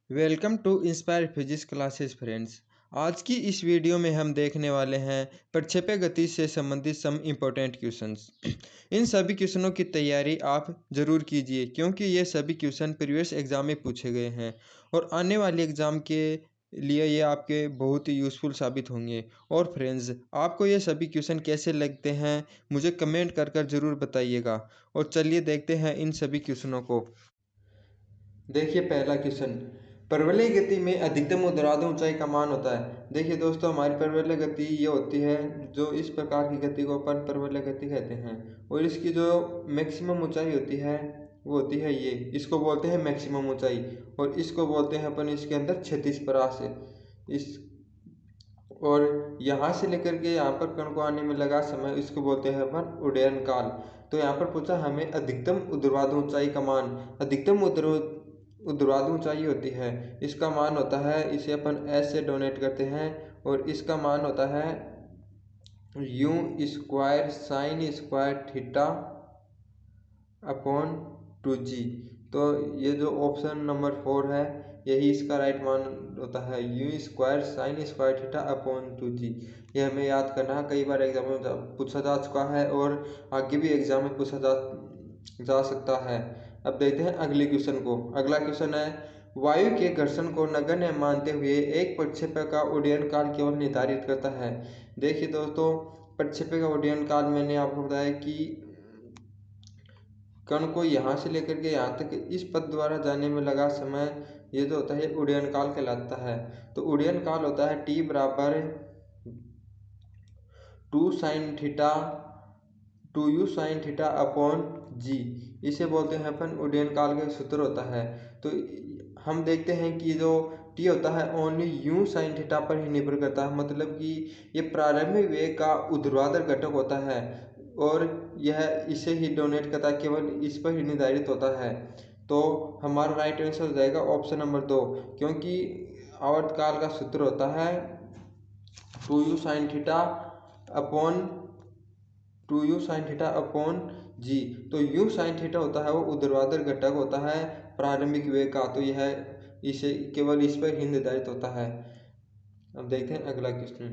Welcome to inspire physics classes friends. आज की इस वीडियो में हम देखने वाले हैं प्रक्षेपी गति से संबंधित सम इम्पोर्टेंट क्वेश्चंस। इन सभी क्वेश्चनों की तैयारी आप ज़रूर कीजिए क्योंकि ये सभी क्वेश्चन प्रीवियस एग्ज़ाम में पूछे गए हैं और आने वाले एग्ज़ाम के लिए ये आपके बहुत ही यूज़फुल साबित होंगे। और फ्रेंड्स, आपको ये सभी क्वेश्चन कैसे लगते हैं मुझे कमेंट कर कर ज़रूर बताइएगा। और चलिए देखते हैं इन सभी क्वेश्चनों को। देखिए पहला क्वेश्चन, परवलय गति में अधिकतम ऊर्ध्वाधर ऊंचाई का मान होता है। देखिए दोस्तों, हमारी परवलय गति ये होती है, जो इस प्रकार की गति को अपन परवलय गति कहते हैं और इसकी जो मैक्सिमम ऊंचाई होती है वो होती है ये, इसको बोलते हैं मैक्सिमम ऊंचाई और इसको बोलते हैं अपन इसके अंदर क्षैतिज परास है। इस और यहाँ से लेकर के यहाँ पर कण को आने में लगा समय, इसको बोलते हैं अपन उड्डयन काल। तो यहाँ पर पूछा हमें अधिकतम ऊर्ध्वाधर ऊंचाई का मान। अधिकतम ऊर्ध्वाधर ऊंचाई होती है, इसका मान होता है, इसे अपन एस से डोनेट करते हैं और इसका मान होता है you square sine square theta upon 2g। तो ये जो ऑप्शन नंबर 4 है यही इसका राइट मान होता है, you square sine square theta upon 2g। ये हमें याद करना है, कई बार एग्जाम में पूछा जा चुका है और आगे भी एग्जाम में पूछा जा सकता है। अब देखते हैं अगले क्वेश्चन को। अगला क्वेश्चन है, वायु के घर्षण को नगण्य मानते हुए एक प्रक्षेपक का उड्डयन काल केवल निर्धारित करता है। देखिए दोस्तों, प्रक्षेपक का उड्डयन काल मैंने आपको बताया कि कण को यहाँ से लेकर के यहाँ तक इस पथ द्वारा जाने में लगा समय, ये जो होता है उड्डयन काल कहलाता है। तो उड्डयन काल होता है t बराबर 2 sine theta 2u sine theta upon g। इसे बोलते हैं अपन उड्डयन काल का सूत्र होता है। तो हम देखते हैं कि जो t होता है ओनली u साइन थीटा पर ही निर्भर करता है, मतलब कि ये प्रारंभिक वेग का ऊर्ध्वाधर घटक होता है और यह इसे ही डोनेट करता है, केवल इस पर ही निर्धारित होता है। तो हमारा राइट आंसर हो जाएगा ऑप्शन नंबर 2, क्योंकि आवर्त काल का सूत्र होता है 2u sine theta upon 2u sine theta upon g. तो u साइन थीटा होता है वो ऊर्ध्वाधर घटक होता है प्रारंभिक वेग का, तो यह इसे केवल इस पर ही निर्धारित होता है। अब देखते हैं अगला क्वेश्चन,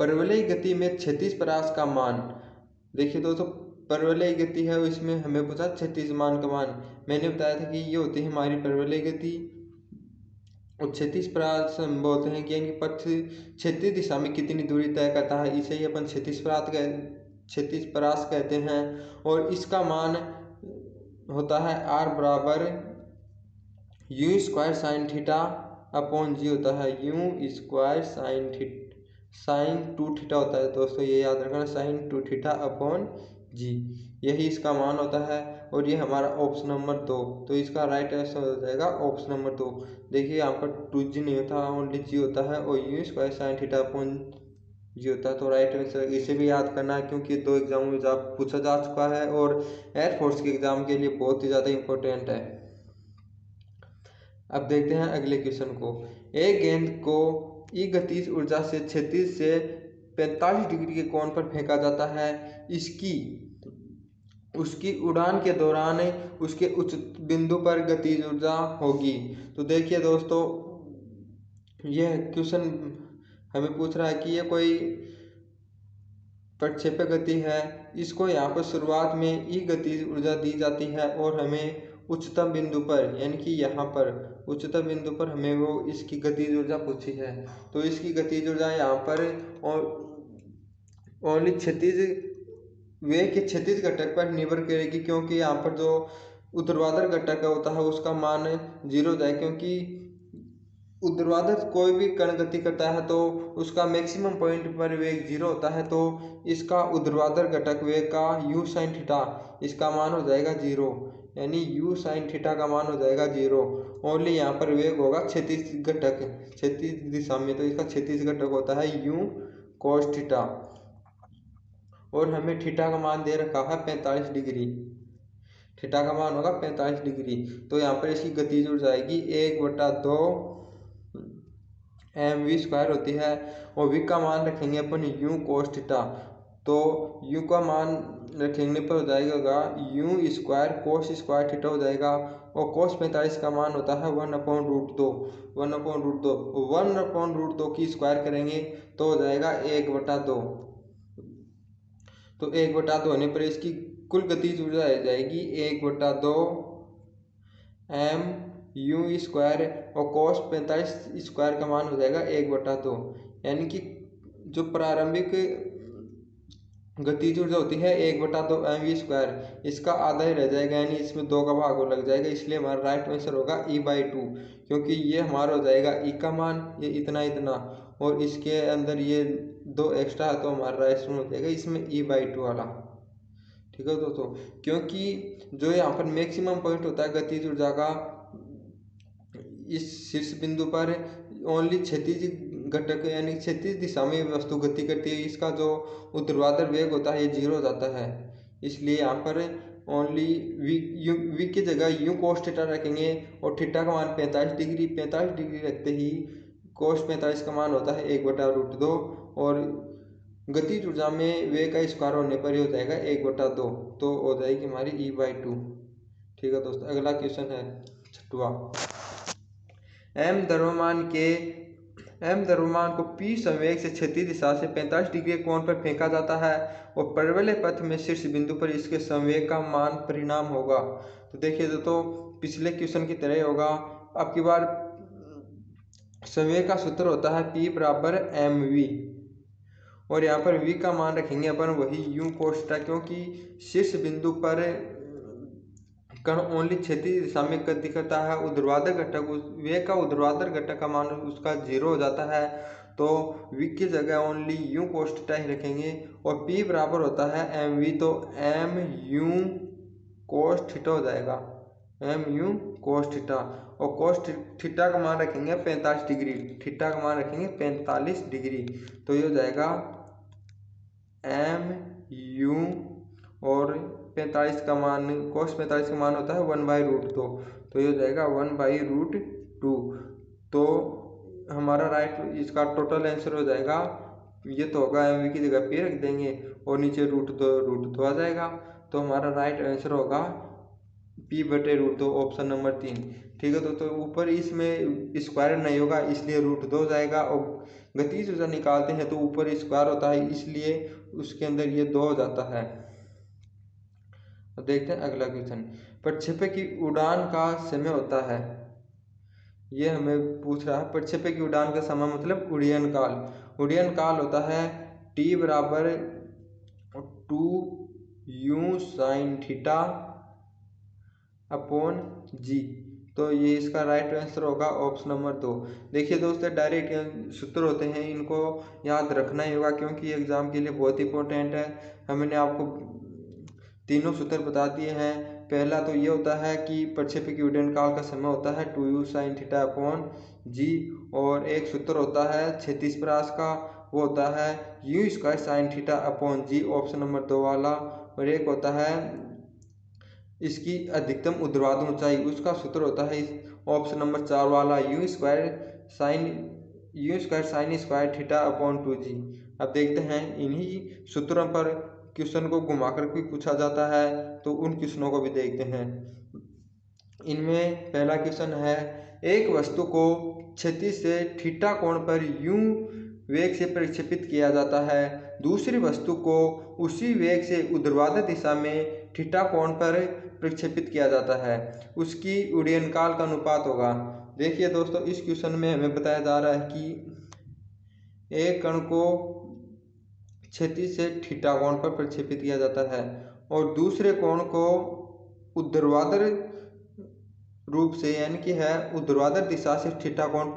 परवलय गति में क्षैतिज परास का मान। देखिए दोस्तों, परवलय गति है इसमें हमें पूछा क्षैतिज मान का मान। मैंने बताया था कि ये होती है हमारी परवलय गति और क्षैतिज परास हम बोलते हैं कि पथ क्षैतिज दिशा में कितनी दूरी तय करता है, इसे ही अपन क्षैतिज परास कहते हैं। और इसका मान होता है r बराबर u square sine theta upon g होता है, यू स्क्वायर साइन 2 थीटा होता है। दोस्तों ये याद रखना, साइन 2 थीटा अपॉन जी, यही इसका मान होता है और ये हमारा ऑप्शन नंबर 2। तो इसका राइट आंसर हो जाएगा ऑप्शन नंबर 2। देखिए यहाँ पर 2g नहीं होता, ओनली जी होता है और u square sine theta upon g होता है। तो राइट आंसर इसे भी याद करना है क्योंकि 2 एग्जाम में पूछा जा चुका है और एयरफोर्स के एग्जाम के लिए बहुत ही ज़्यादा इंपॉर्टेंट है। अब देखते हैं अगले क्वेश्चन को, एक गेंद को ई गतिज ऊर्जा से क्षैतिज से 45 डिग्री के कोण पर फेंका जाता है, उसकी उड़ान के दौरान उसके उच्च बिंदु पर गतिज ऊर्जा होगी। तो देखिए दोस्तों, यह क्वेश्चन हमें पूछ रहा है कि ये कोई प्रक्षेपक गति है, इसको यहाँ पर शुरुआत में ई गतिज ऊर्जा दी जाती है और हमें उच्चतम बिंदु पर, यानी कि यहाँ पर उच्चतम बिंदु पर हमें वो इसकी गतिज ऊर्जा पूछी है। तो इसकी गतिज ऊर्जा यहाँ पर ओनली क्षैतिज वेग के क्षैतिज घटक पर निर्भर करेगी, क्योंकि यहाँ पर जो ऊर्ध्वाधर घटक होता है उसका मान 0 हो जाए, क्योंकि ऊर्ध्वाधर कोई भी कण गति करता है तो उसका मैक्सिमम पॉइंट पर वेग 0 होता है। तो इसका ऊर्ध्वाधर घटक वेग का u साइन थीटा, इसका मान हो जाएगा 0, यानी u साइन थीटा का मान हो जाएगा 0। ओनली यहाँ पर वेग होगा क्षैतिज घटक, क्षैतिज दिशा में, तो इसका क्षैतिज घटक होता है u cos थीटा और हमें थीटा का मान दे रखा है 45 डिग्री, थीटा का मान होगा 45 डिग्री। तो यहाँ पर इसकी गतिज ऊर्जा आएगी 1/2 mv स्क्वायर होती है और v का मान रखेंगे अपन u cos थीटा। तो u का मान रखेंगे पर हो जाएगा u square cos square theta हो जाएगा और cos 45 का मान होता है 1/√2। 1/√2 1/√2 की स्क्वायर करेंगे तो हो जाएगा 1/2। तो 1/2 होने पर इसकी कुल गतिज ऊर्जा आ जाएगी 1/2 एम यू स्क्वायर, और cos 45 स्क्वायर का मान हो जाएगा 1/2। यानी कि जो प्रारंभिक गतिज ऊर्जा होती है 1/2 एम वी स्क्वायर, इसका आधा ही रह जाएगा, यानी इसमें 2 का भाग और लग जाएगा, इसलिए हमारा राइट आंसर होगा E/2। क्योंकि ये हमारा हो जाएगा E का मान, ये इतना इतना, और इसके अंदर ये 2 एक्स्ट्रा है, तो हमारा राइट आंसर हो जाएगा इसमें E/2 वाला। ठीक है दोस्तों, क्योंकि जो यहाँ पर मैक्सिमम पॉइंट होता है गतिज ऊर्जा का, इस शीर्ष बिंदु पर ओनली क्षैतिज घटक यानी क्षैतिज दिशा में वस्तु गति करती है, इसका जो ऊर्ध्वाधर वेग होता है ये 0 हो जाता है। इसलिए यहाँ पर ओनली वी की जगह यू cos थीटा रखेंगे, और थीटा का मान 45 डिग्री रखते ही cos 45 का मान होता है 1/√2, और गतिज ऊर्जा में वेग का स्क्वायर होने पर ही हो जाएगा 1/2, तो हो जाएगी हमारी E/2। ठीक है दोस्तों, अगला क्वेश्चन है 6वां। एम द्रव्यमान को P संवेग से क्षैतिज दिशा से 45 डिग्री कोण पर फेंका जाता है, और परवलय पथ में शीर्ष बिंदु पर इसके संवेग का मान परिणाम होगा। तो देखिए दोस्तों, पिछले क्वेश्चन की तरह होगा। अब की बार संवेग का सूत्र होता है P = mv, और यहाँ पर v का मान रखेंगे अपन वही u cos थीटा, क्योंकि शीर्ष बिंदु पर कण ओनली क्षैतिज दिशा में गति करता है, ऊर्ध्वाधर घटक वेग का ऊर्ध्वाधर घटक का मान उसका 0 हो जाता है, तो v की जगह ओनली u cos थीटा ही रखेंगे, और p बराबर होता है mv, तो mu cos थीटा हो जाएगा, mu cos थीटा, और cos थीटा का मान रखेंगे 45 डिग्री, थीटा का मान रखेंगे 45 डिग्री, तो ये हो जाएगा mu, और 45 का मान cos 45 का मान होता है 1/√2, तो ये हो जाएगा 1/√2। तो हमारा राइट इसका टोटल आंसर हो जाएगा, ये तो होगा mv की जगह p रख देंगे, और नीचे √2 आ जाएगा, तो हमारा राइट आंसर होगा P/√2, ऑप्शन नंबर 3। ठीक है दोस्तों, ऊपर इसमें स्क्वायर नहीं होगा इसलिए √2 हो जाएगा, और गतिज ऊर्जा निकालते हैं तो ऊपर स्क्वायर होता है इसलिए उसके अंदर ये 2 हो जाता है। अब देखते हैं अगला क्वेश्चन। प्रक्षेपक की उड़ान का समय होता है, ये हमें पूछ रहा है। प्रक्षेपक की उड़ान का समय मतलब उड्डयन काल। उड्डयन काल होता है T = 2u sin θ/g, तो ये इसका राइट आंसर होगा ऑप्शन नंबर 2। देखिए दोस्तों, डायरेक्ट सूत्र होते हैं, इनको याद रखना ही होगा क्योंकि एग्जाम के लिए बहुत इंपॉर्टेंट है। हमने आपको तीनों सूत्र बता दिए हैं। पहला तो ये होता है कि प्रक्षेपक की उड्डयन काल का समय होता है 2u sin θ/g, और एक सूत्र होता है क्षैतिज परास का, वो होता है u² sin θ/g, option number 2 वाला, और एक होता है इसकी अधिकतम ऊर्ध्वाधर ऊंचाई, उसका सूत्र होता है ऑप्शन नंबर 4 वाला u² sin² θ/2g। अब देखते हैं इन्हीं सूत्रों पर क्वेश्चन को घुमाकर भी पूछा जाता है, तो उन क्वेश्चनों को भी देखते हैं। इनमें पहला क्वेश्चन है, एक वस्तु को क्षैतिज से थीटा कोण पर u वेग से प्रक्षेपित किया जाता है, दूसरी वस्तु को उसी वेग से ऊर्ध्वाधर दिशा में थीटा कोण पर प्रक्षेपित किया जाता है, उसकी उड्डयन काल का अनुपात होगा। देखिए दोस्तों, इस क्वेश्चन में हमें बताया जा रहा है कि एक कण को क्षैतिज से थीटा कोण पर प्रक्षेपित किया जाता है, और दूसरे कोण को ऊर्ध्वाधर रूप से यानी कि है ऊर्ध्वाधर दिशा से थीटा कोण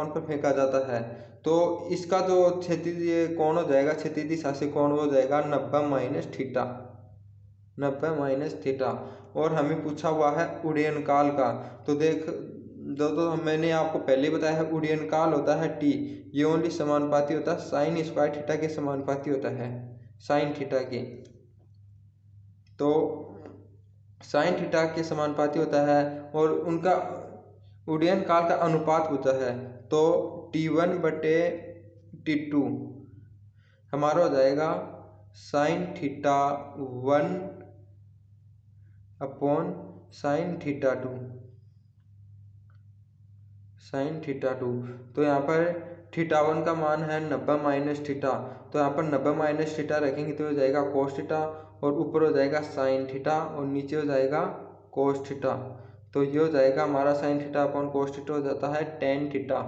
पर फेंका जाता है, तो इसका जो क्षैतिज कोण हो जाएगा, क्षैतिज दिशा से कोण हो जाएगा 90 - थीटा। और हमें पूछा हुआ है उड्डयन काल का, तो देख दोस्तों, मैंने आपको पहले बताया है उड्डयन काल होता है t, ये ओनली समानुपाती होता है sin² थीटा के समानुपाती होता है, sin थीटा के, तो sin थीटा के समानुपाती होता है, और उनका उड्डयन काल का अनुपात होता है, तो T1/T2 हमारा हो जाएगा sin θ1/sin sine theta two, sine theta two. तो यहाँ पर थीटा वन का मान है 90 माइनस थीटा, तो यहाँ पर 90 माइनस थीटा रखेंगे तो हो जाएगा कोस थीटा, और ऊपर हो जाएगा साइन थीटा, और नीचे हो जाएगा कोस थीटा। तो ये हो जाएगा हमारा sign theta upon cos theta हो जाता है टेन थीटा,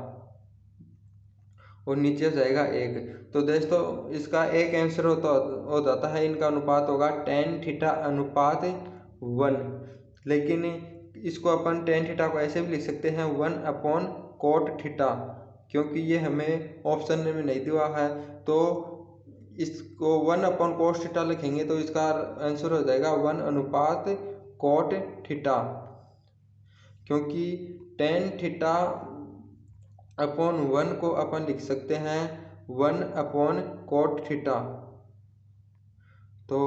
और नीचे हो जाएगा एक। तो दोस्तों इसका एक आंसर हो जाता है, इनका अनुपात होगा टेन थीटा अनुपात 1। लेकिन इसको अपन टेन थीटा को ऐसे भी लिख सकते हैं 1 अपॉन कोट थीटा, क्योंकि ये हमें ऑप्शन में नहीं दिया है। तो इसको 1 अपॉन कोस थीटा लिखेंगे तो इसका आंसर हो जाएगा 1 अनुपात कोट थीटा, क्योंकि टेन थीटा अपॉन 1 को अपन लिख सकते हैं 1 अपॉन कोट थीटा। तो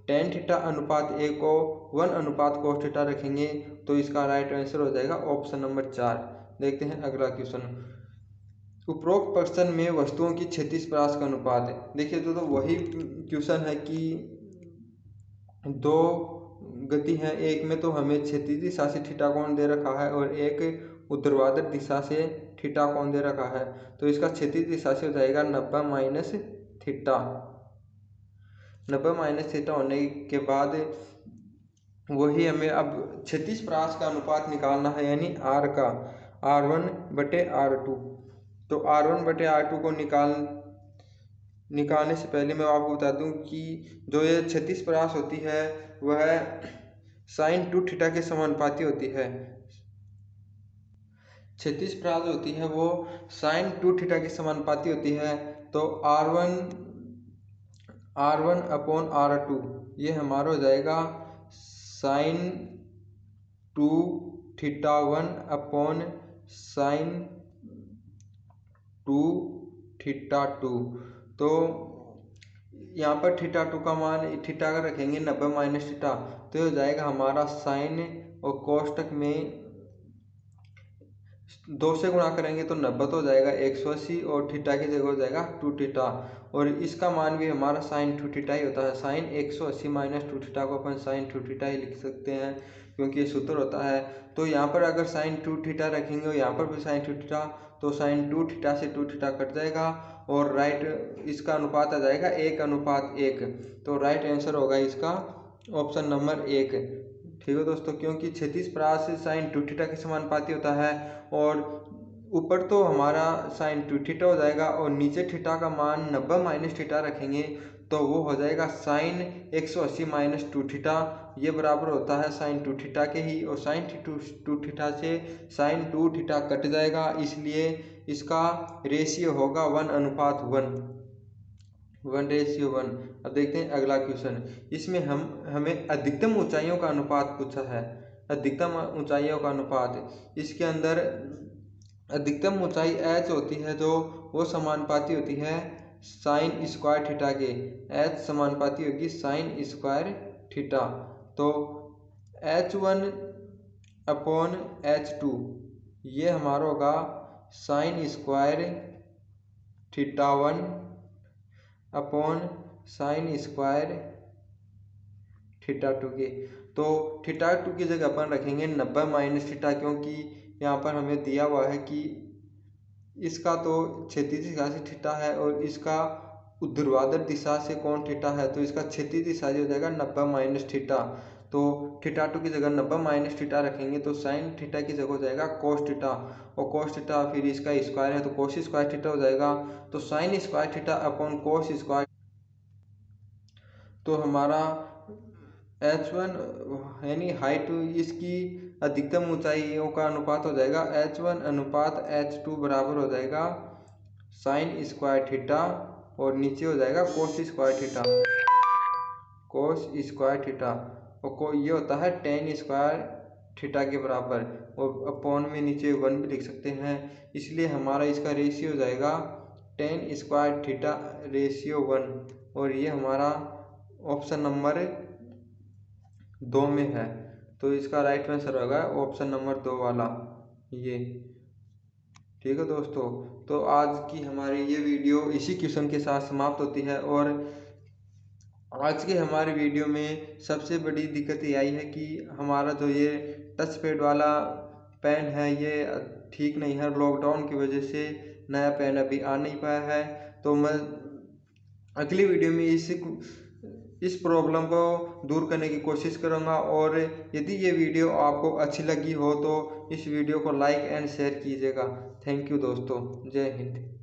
टेन थीटा अनुपात ए को 1 अनुपात कोस थीटा रखेंगे तो इसका राइट आंसर हो जाएगा ऑप्शन नंबर 4। देखते हैं अगला क्वेश्चन। उपरोक्त प्रश्न में वस्तुओं की क्षैतिज परास का अनुपात है। देखिए तो वही क्वेश्चन है कि दो गति है, एक में तो हमें क्षैतिज दिशा से थीटा कोण दे रखा है और एक ऊर्ध्वाधर दिशा से थीटा कोण दे रखा है। तो इसका क्षैतिज दिशा से हो जाएगा 90 माइनस थीटा। 90 माइनस थीटा होने के बाद वही हमें अब क्षैतिज परास का अनुपात निकालना है, यानी आर का, R1 बटे R2। तो R1 बटे R2 को निकालने से पहले मैं आपको बता दूं कि जो ये क्षैतिज परास होती है वह साइन 2 थीटा के समानुपाती होती है। क्षैतिज परास होती है वो साइन 2 थीटा के समानुपाती होती है। तो R1 अपॉन R2 ये हमारा हो जाएगा sine 2 theta 1 upon sine 2 theta 2। तो यहाँ पर थीटा 2 का मान थीटा का रखेंगे 90 माइनस थीटा, तो हो जाएगा हमारा साइन, और कोष्टक में 2 से गुणा करेंगे तो 90 तो हो जाएगा 180, और थीटा की जगह हो जाएगा 2 थीटा, और इसका मान भी हमारा साइन 2 थीटा ही होता है। साइन 180 माइनस 2 थीटा को अपन साइन 2 थीटा ही लिख सकते हैं, क्योंकि ये सूत्र होता है। तो यहाँ पर अगर साइन 2 थीटा रखेंगे और यहाँ पर भी साइन 2 थीटा, तो साइन 2 थीटा से 2 थीटा कट जाएगा, और राइट इसका अनुपात आ जाएगा 1 अनुपात 1। तो राइट आंसर होगा इसका ऑप्शन नंबर 1। ठीक है दोस्तों, क्योंकि क्षैतिज परास से साइन 2 थीटा के समानुपाती होता है, और ऊपर तो हमारा साइन 2 थीटा हो जाएगा, और नीचे थीटा का मान 90 माइनस थीटा रखेंगे तो वो हो जाएगा साइन 180 माइनस 2 थीटा। ये बराबर होता है साइन 2 थीटा के ही, और साइन 2 थीटा से साइन 2 थीटा कट जाएगा, इसलिए इसका रेशियो होगा 1 अनुपात 1, 1:1। अब देखते हैं अगला क्वेश्चन। इसमें हमें अधिकतम ऊंचाइयों का अनुपात पूछा है, अधिकतम ऊंचाइयों का अनुपात। इसके अंदर अधिकतम ऊंचाई h होती है जो वो समानुपाती होती है साइन स्क्वायर थीटा के, h समानुपाती होगी साइन स्क्वायर थीटा। तो h1 अपॉन h2 ये हमारा होगा sine square theta 1 upon sine square theta 2 के। तो थीटा 2 की जगह अपन रखेंगे 90 माइनस थीटा, क्योंकि यहाँ पर हमें दिया हुआ है कि इसका तो क्षैतिज दिशा से थीटा है और इसका ऊर्ध्वाधर दिशा से कोण थीटा है, तो इसका क्षैतिज दिशा हो जाएगा 90 माइनस थीटा। तो थीटा 2 की जगह 90 माइनस थीटा रखेंगे तो साइन थीटा की जगह हो जाएगा कोस थीटा, और कोस थीटा फिर इसका स्क्वायर है तो कोस स्क्वायर थीटा हो जाएगा। तो sine square theta upon cos square, तो हमारा h1 यानी हाइट, इसकी अधिकतम ऊंचाइयों का अनुपात हो जाएगा h1 अनुपात h2 बराबर हो जाएगा साइन स्क्वायर थीटा, और नीचे हो जाएगा cos square theta, cos square theta, और ये होता है टेन स्क्वायर थीटा के बराबर, और अपॉन में नीचे 1 भी लिख सकते हैं, इसलिए हमारा इसका रेशियो हो जाएगा टेन स्क्वायर थीटा रेशियो 1, और ये हमारा ऑप्शन नंबर 2 में है। तो इसका राइट आंसर होगा ऑप्शन नंबर 2 वाला ये। ठीक है दोस्तों, तो आज की हमारी ये वीडियो इसी क्वेश्चन के साथ समाप्त होती है, और आज के हमारे वीडियो में सबसे बड़ी दिक्कत ये आई है कि हमारा जो ये टच पैड वाला पेन है ये ठीक नहीं है। लॉकडाउन की वजह से नया पेन अभी आ नहीं पाया है। तो मैं अगली वीडियो में इस प्रॉब्लम को दूर करने की कोशिश करूँगा। और यदि ये वीडियो आपको अच्छी लगी हो तो इस वीडियो को लाइक एंड शेयर कीजिएगा। थैंक यू दोस्तों, जय हिंद।